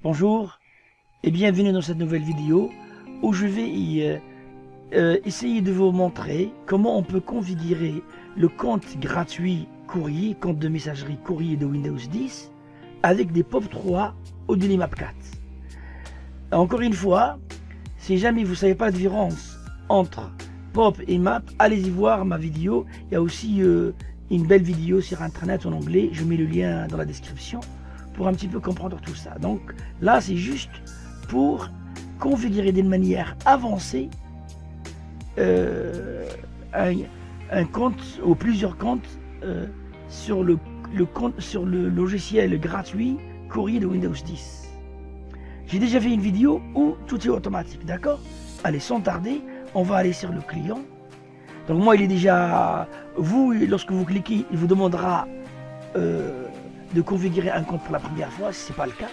Bonjour et bienvenue dans cette nouvelle vidéo où je vais essayer de vous montrer comment on peut configurer le compte gratuit courrier, compte de messagerie courrier de Windows 10 avec des POP3 ou de l'IMAP 4. Encore une fois, si jamais vous ne savez pas la différence entre POP et IMAP, allez-y voir ma vidéo. Il y a aussi une belle vidéo sur internet en anglais, je mets le lien dans la description pour un petit peu comprendre tout ça. Donc là c'est juste pour configurer d'une manière avancée un compte ou plusieurs comptes sur le logiciel gratuit courrier de Windows 10. J'ai déjà fait une vidéo où tout est automatique, d'accord? Allez, sans tarder, on va aller sur le client. Donc moi il est déjà, lorsque vous cliquez, il vous demandera de configurer un compte pour la première fois si ce n'est pas le cas.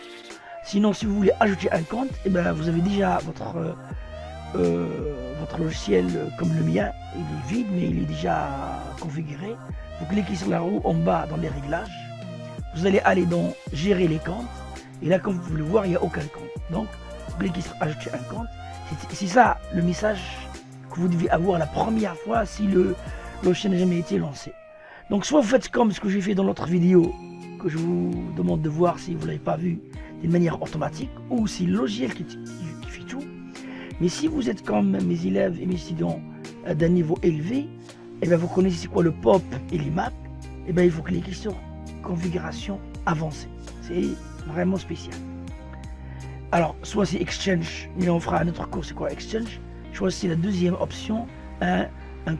Sinon, si vous voulez ajouter un compte, et ben, vous avez déjà votre logiciel comme le mien. Il est vide, mais il est déjà configuré. Vous cliquez sur la roue en bas dans les réglages. Vous allez aller dans gérer les comptes. Et là, comme vous pouvez le voir, il n'y a aucun compte. Donc, vous cliquez sur ajouter un compte. C'est ça le message que vous devez avoir la première fois si le logiciel n'a jamais été lancé. Donc, soit vous faites comme ce que j'ai fait dans l'autre vidéo, que je vous demande de voir si vous ne l'avez pas vu d'une manière automatique, ou si le logiciel qui fait tout. Mais si vous êtes comme mes élèves et mes étudiants d'un niveau élevé, et bien vous connaissez quoi le POP et l'IMAP, et bien il faut cliquer sur configuration avancée. C'est vraiment spécial. Alors, soit c'est Exchange, mais on fera un autre cours, c'est quoi Exchange. Choisissez la deuxième option, un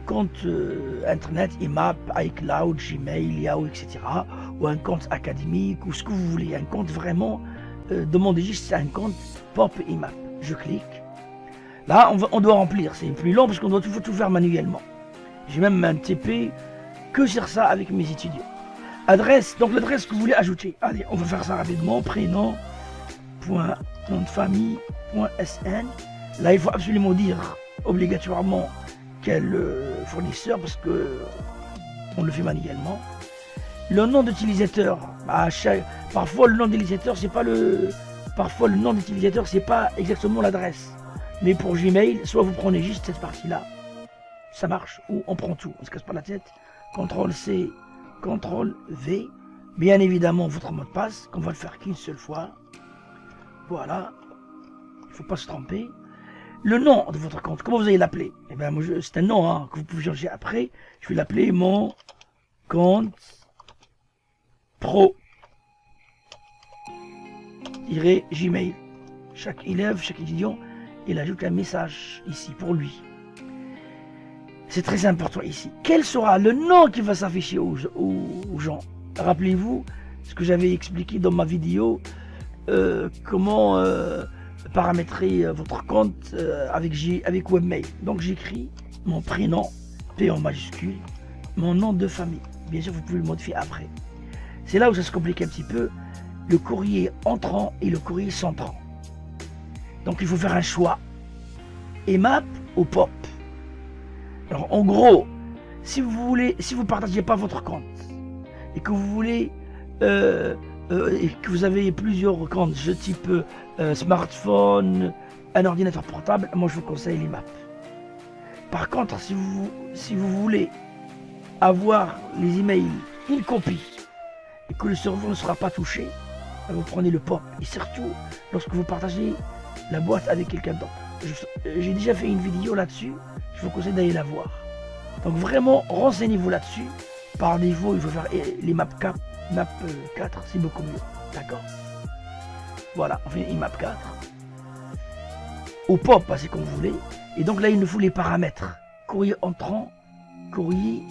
compte internet, IMAP, iCloud, Gmail, Yahoo, etc. Ou un compte académique, ou ce que vous voulez. Un compte vraiment, demandez juste un compte POP IMAP. Je clique. Là, on doit remplir. C'est plus long parce qu'on doit tout faire manuellement. J'ai même un TP que sur ça avec mes étudiants. Adresse, donc l'adresse que vous voulez ajouter. Allez, on va faire ça rapidement. Prénom, point, nom de famille, point SN. Là, il faut absolument dire obligatoirement quel fournisseur parce que on le fait manuellement. Le nom d'utilisateur, parfois le nom d'utilisateur c'est pas exactement l'adresse. Mais pour Gmail, soit vous prenez juste cette partie-là, ça marche, ou on prend tout, on se casse pas la tête. CTRL-C, CTRL-V, bien évidemment votre mot de passe, qu'on va le faire qu'une seule fois. Voilà, il ne faut pas se tromper. Le nom de votre compte, comment vous allez l'appeler? Eh bien, c'est un nom que vous pouvez changer après. Je vais l'appeler mon compte pro Gmail. Chaque élève, chaque étudiant, il ajoute un message ici pour lui. C'est très important ici. Quel sera le nom qui va s'afficher aux gens? Rappelez-vous ce que j'avais expliqué dans ma vidéo, comment paramétrer votre compte avec Webmail. Donc j'écris mon prénom, P en majuscule, mon nom de famille. Bien sûr, vous pouvez le modifier après. C'est là où ça se complique un petit peu, le courrier entrant et le courrier sortant. Donc il faut faire un choix, IMAP ou POP. Alors en gros, si vous ne partagez pas votre compte et que vous voulez et que vous avez plusieurs comptes, de type smartphone, un ordinateur portable, moi je vous conseille l'IMAP. Par contre, si vous voulez avoir les emails une copie et que le serveur ne sera pas touché, vous prenez le POP. Et surtout, lorsque vous partagez la boîte avec quelqu'un d'autre. J'ai déjà fait une vidéo là-dessus, je vous conseille d'aller la voir. Donc vraiment, renseignez-vous là-dessus. Par défaut, il faut faire les MAP 4, c'est beaucoup mieux. D'accord? Voilà, on fait IMAP 4. Au POP, c'est comme vous voulez. Et donc là, il nous faut les paramètres. Courrier entrant, courrier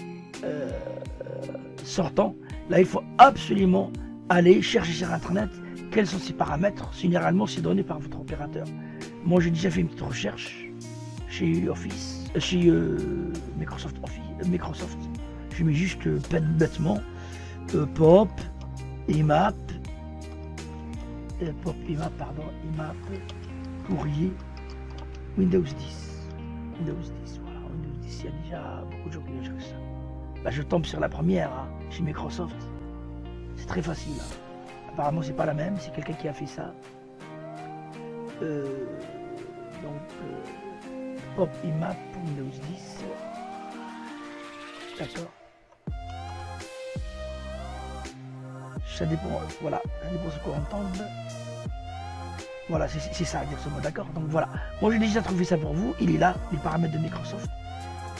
sortant. Là, il faut absolument aller chercher sur Internet quels sont ces paramètres. Généralement, c'est donné par votre opérateur. Moi, j'ai déjà fait une petite recherche chez Microsoft Office. Je mets juste bêtement POP, IMAP, IMAP, courrier, Windows 10. Voilà, Windows 10, il y a déjà beaucoup de gens qui ont cherché ça. Là, je tombe sur la première, chez Microsoft. C'est très facile. Apparemment, c'est pas la même, c'est quelqu'un qui a fait ça. donc pop IMAP pour Windows 10. D'accord. Ça dépend, voilà, ça dépend de ce qu'on entend. Voilà, c'est ça exactement, d'accord. Donc voilà, moi j'ai déjà trouvé ça pour vous. Il est là, les paramètres de Microsoft.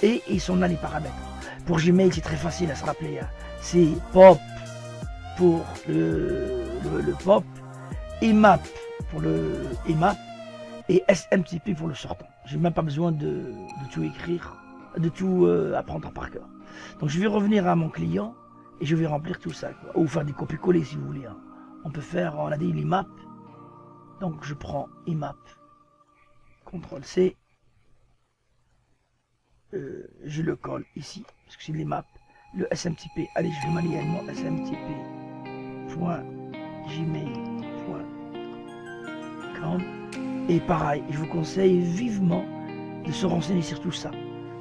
Et ils sont là les paramètres. Pour Gmail, c'est très facile à se rappeler. Hein. C'est pop pour le pop, IMAP pour le IMAP et SMTP pour le sortant. J'ai même pas besoin de tout écrire, de tout apprendre par cœur. Donc je vais revenir à mon client et je vais remplir tout ça, quoi. Ou faire des copier-coller si vous voulez. Hein. On peut faire, on a dit l'IMAP. Donc je prends IMAP, CTRL-C, je le colle ici, parce que c'est l'IMAP. Le SMTP, allez, je vais manuellement smtp.gmail.com. Et pareil, je vous conseille vivement de se renseigner sur tout ça.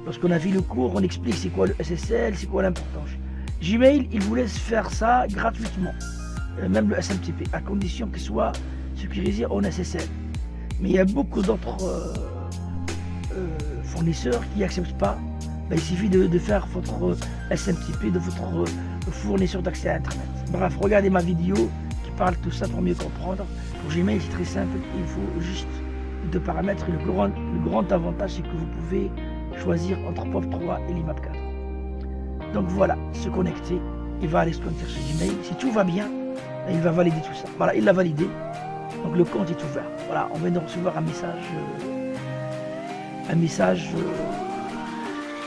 Lorsqu'on a vu le cours, on explique c'est quoi le SSL, c'est quoi l'importance. Gmail, il vous laisse faire ça gratuitement, même le SMTP, à condition qu'il soit sécurisé en SSL. Mais il y a beaucoup d'autres fournisseurs qui n'acceptent pas. Ben, il suffit de faire votre SMTP de votre fournisseur d'accès à Internet. Bref, regardez ma vidéo qui parle de tout ça pour mieux comprendre. Pour Gmail, c'est très simple. Il faut juste deux paramètres. Et le grand avantage, c'est que vous pouvez choisir entre POP3 et l'IMAP 4. Donc voilà, se connecter. Il va aller se connecter sur Gmail. Si tout va bien, il va valider tout ça. Voilà, il l'a validé. Donc le compte est ouvert. Voilà, on vient de recevoir un message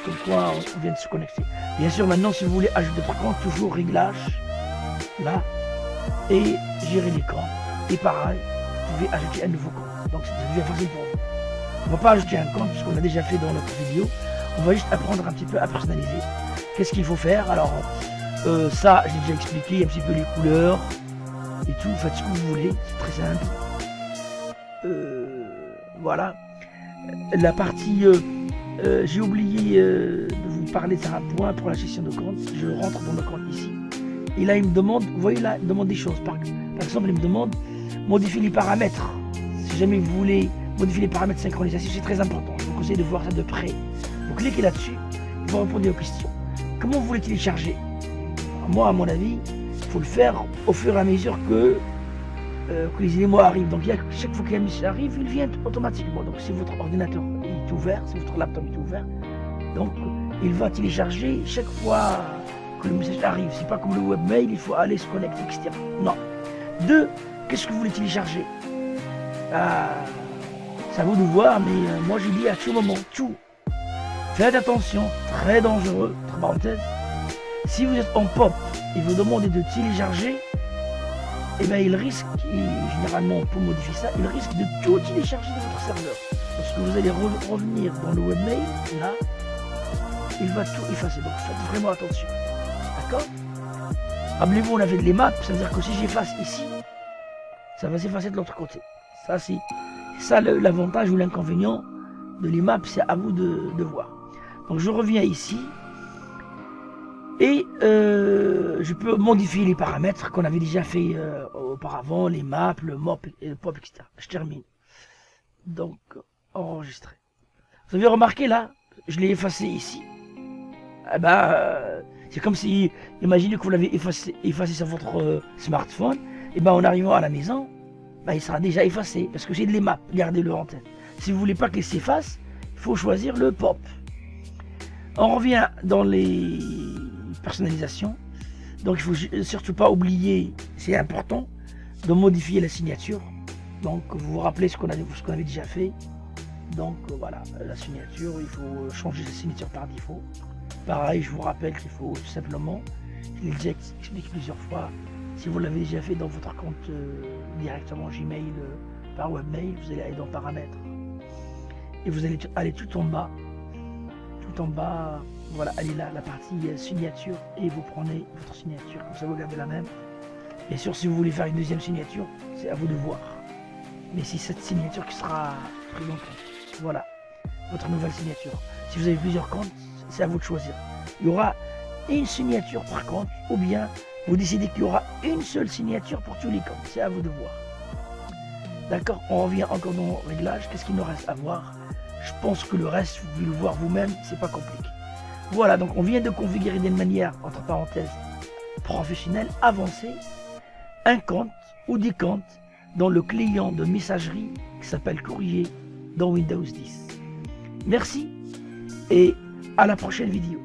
comme quoi on vient de se connecter. Bien sûr, maintenant, si vous voulez ajouter votre compte, toujours réglage, là, et gérer les comptes. Et pareil, vous pouvez ajouter un nouveau compte. Donc c'est devient facile pour vous. On ne va pas ajouter un compte, puisqu'on a déjà fait dans notre vidéo. On va juste apprendre un petit peu à personnaliser. Qu'est-ce qu'il faut faire? Alors, ça, j'ai déjà expliqué un petit peu les couleurs et tout. Faites ce que vous voulez, c'est très simple. Voilà. La partie, j'ai oublié de vous parler de un point pour la gestion de compte. Je rentre dans le compte ici. Et là, il me demande, vous voyez là, il me demande des choses. Par exemple, il me demande modifier les paramètres. Si jamais vous voulez modifier les paramètres de synchronisation, c'est très important. Je vous conseille de voir ça de près. Vous cliquez là-dessus, vous répondez aux questions. Comment vous voulez télécharger? Moi, à mon avis, il faut le faire au fur et à mesure que les éléments arrivent. Donc chaque fois qu'un message arrive, il vient automatiquement. Donc si votre ordinateur est ouvert, si votre laptop est ouvert, donc il va télécharger chaque fois que le message arrive. C'est pas comme le webmail, il faut aller se connecter, etc. Non. Deux, qu'est-ce que vous voulez télécharger? C'est à vous de voir, mais moi j'ai dit à tout moment, tout. Faites attention, très dangereux, entre parenthèses. Si vous êtes en pop et vous demandez de télécharger, et bien il risque, généralement pour modifier ça, il risque de tout télécharger de votre serveur. Lorsque vous allez revenir dans le webmail, là, il va tout effacer. Donc faites vraiment attention. D'accord? Rappelez-vous, on avait de l'IMAP, ça veut dire que si j'efface ici, ça va s'effacer de l'autre côté. Ça, c'est ça l'avantage ou l'inconvénient de l'IMAP, c'est à vous de voir. Donc je reviens ici. Et je peux modifier les paramètres qu'on avait déjà fait auparavant, les maps, le mop et le pop, etc. Je termine. Donc, enregistrer. Vous avez remarqué là, je l'ai effacé ici. Eh ben, c'est comme si, imaginez que vous l'avez effacé sur votre smartphone. Et ben, en arrivant à la maison, ben, il sera déjà effacé parce que c'est de les maps. Gardez-le en tête. Si vous voulez pas qu'il s'efface, il faut choisir le pop. On revient dans les personnalisation. Donc il faut surtout pas oublier, c'est important, de modifier la signature. Donc vous vous rappelez ce qu'on avait déjà fait. Donc voilà, la signature, il faut changer la signature par défaut. Pareil, je vous rappelle qu'il faut tout simplement, je l'ai déjà expliqué plusieurs fois, si vous l'avez déjà fait dans votre compte directement Gmail par webmail, vous allez aller dans paramètres et vous allez aller tout en bas. Voilà, elle est là, la partie signature, et vous prenez votre signature, comme ça vous gardez la même. Bien sûr, si vous voulez faire une deuxième signature, c'est à vous de voir. Mais c'est cette signature qui sera prise en compte. Voilà, votre nouvelle signature. Si vous avez plusieurs comptes, c'est à vous de choisir. Il y aura une signature par compte, ou bien vous décidez qu'il y aura une seule signature pour tous les comptes. C'est à vous de voir. D'accord, on revient encore dans le réglage. Qu'est-ce qu'il nous reste à voir? Je pense que le reste, vous pouvez le voir vous-même, c'est pas compliqué. Voilà, donc on vient de configurer d'une manière, entre parenthèses, professionnelle, avancée, un compte ou des comptes dans le client de messagerie qui s'appelle Courrier dans Windows 10. Merci et à la prochaine vidéo.